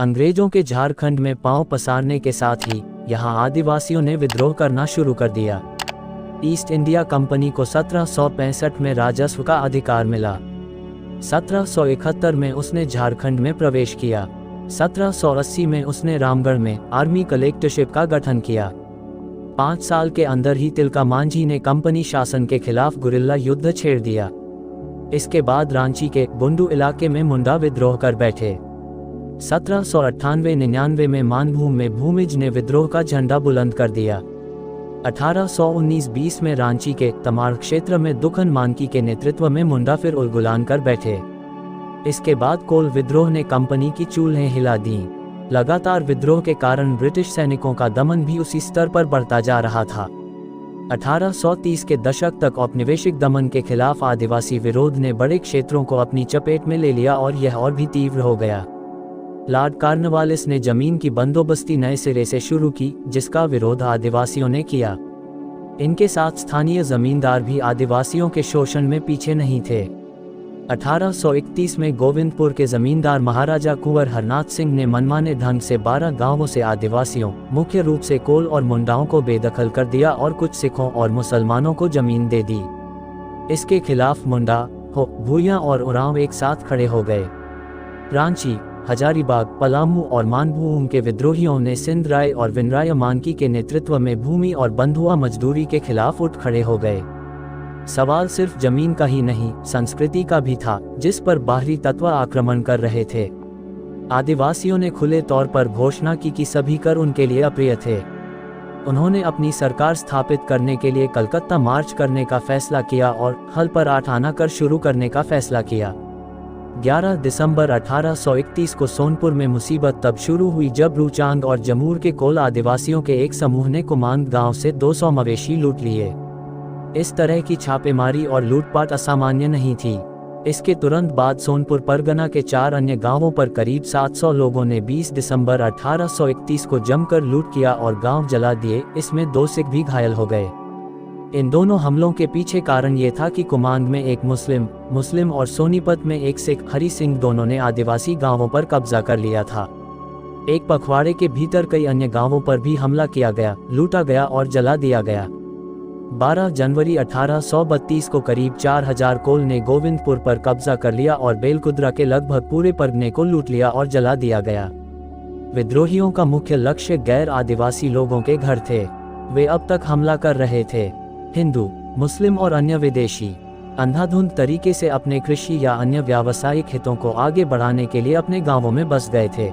अंग्रेजों के झारखंड में पांव पसारने के साथ ही यहां आदिवासियों ने विद्रोह करना शुरू कर दिया। ईस्ट इंडिया कंपनी को 1765 में राजस्व का अधिकार मिला। 1771 में उसने झारखंड में प्रवेश किया। 1780 में उसने रामगढ़ में आर्मी कलेक्टरशिप का गठन किया। 5 साल के अंदर ही तिलका मांझी ने कंपनी शासन के खिलाफ गुरिल्ला युद्ध छेड़ दिया। इसके बाद रांची के बुंडू इलाके में मुंडा विद्रोह कर बैठे। 1798-99 में मानभूम में भूमिज ने विद्रोह का झंडा बुलंद कर दिया। 1819-20 में रांची के तमाड़ क्षेत्र में दुखन मानकी के नेतृत्व में मुंडा फिर उलगुलान कर बैठे। इसके बाद कोल विद्रोह ने कंपनी की चूल्हें हिला दी। लगातार विद्रोह के कारण ब्रिटिश सैनिकों का दमन भी उसी स्तर पर बढ़ता जा रहा था। 1830 के दशक तक औपनिवेशिक दमन के खिलाफ आदिवासी विरोध ने बड़े क्षेत्रों को अपनी चपेट में ले लिया और यह और भी तीव्र हो गया। लॉर्ड कॉर्नवालिस ने जमीन की बंदोबस्ती नए सिरे से शुरू की, जिसका विरोध आदिवासियों ने किया। इनके साथ स्थानीय जमींदार भी आदिवासियों के शोषण में पीछे नहीं थे। 1831 में गोविंदपुर के जमींदार महाराजा कुंवर हरनाथ सिंह ने मनमाने ढंग से 12 गांवों से आदिवासियों, मुख्य रूप से कोल और मुंडाओं को बेदखल कर दिया और कुछ सिखों और मुसलमानों को जमीन दे दी। इसके खिलाफ मुंडा, भूइयां और उरांव एक साथ खड़े हो गए। रांची, हजारीबाग, पलामू और मानभूम के विद्रोहियों ने सिंध राय और विनराय मानकी के नेतृत्व में भूमि और बंधुआ मजदूरी के खिलाफ उठ खड़े हो गए। सवाल सिर्फ जमीन का ही नहीं, संस्कृति का भी था, जिस पर बाहरी तत्व आक्रमण कर रहे थे। आदिवासियों ने खुले तौर पर घोषणा की कि सभी कर उनके लिए अप्रिय थे। उन्होंने अपनी सरकार स्थापित करने के लिए कलकत्ता मार्च करने का फैसला किया और हल पर 8 आना कर शुरू करने का फैसला किया। 11 दिसंबर 1831 को सोनपुर में मुसीबत तब शुरू हुई जब रूचांग और जमूर के कोल आदिवासियों के एक समूह ने कुमांग गांव से 200 मवेशी लूट लिए। इस तरह की छापेमारी और लूटपाट असामान्य नहीं थी। इसके तुरंत बाद सोनपुर परगना के 4 अन्य गांवों पर करीब 700 लोगों ने 20 दिसंबर 1831 को जमकर लूट किया और गांव जला दिए। इसमें 2 सिख भी घायल हो गए। इन दोनों हमलों के पीछे कारण ये था कि कुमांग में एक मुस्लिम और सोनीपत में एक सिख हरि सिंह दोनों ने आदिवासी गांवों पर कब्जा कर लिया था। एक पखवाड़े के भीतर कई अन्य गांवों पर भी हमला किया गया, लूटा गया और जला दिया गया। 12 जनवरी 1832 को करीब 4000 कोल ने गोविंदपुर पर कब्जा कर लिया और बेलकुद्रा के लगभग पूरे परगने को लूट लिया और जला दिया गया। विद्रोहियों का मुख्य लक्ष्य गैर आदिवासी लोगों के घर थे। वे अब तक हमला कर रहे थे। हिंदू, मुस्लिम और अन्य विदेशी अंधाधुंध तरीके से अपने कृषि या अन्य व्यावसायिक हितों को आगे बढ़ाने के लिए अपने गांवों में बस गए थे।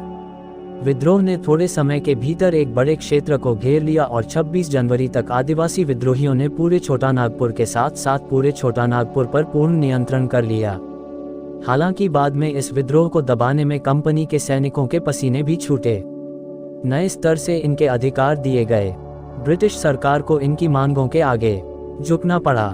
विद्रोह ने थोड़े समय के भीतर एक बड़े क्षेत्र को घेर लिया और 26 जनवरी तक आदिवासी विद्रोहियों ने पूरे छोटा नागपुर के साथ साथ पूरे छोटा नागपुर पर पूर्ण नियंत्रण कर लिया। हालांकि बाद में इस विद्रोह को दबाने में कंपनी के सैनिकों के पसीने भी छूटे। नए स्तर से इनके अधिकार दिए गए। ब्रिटिश सरकार को इनकी मांगों के आगे झुकना पड़ा।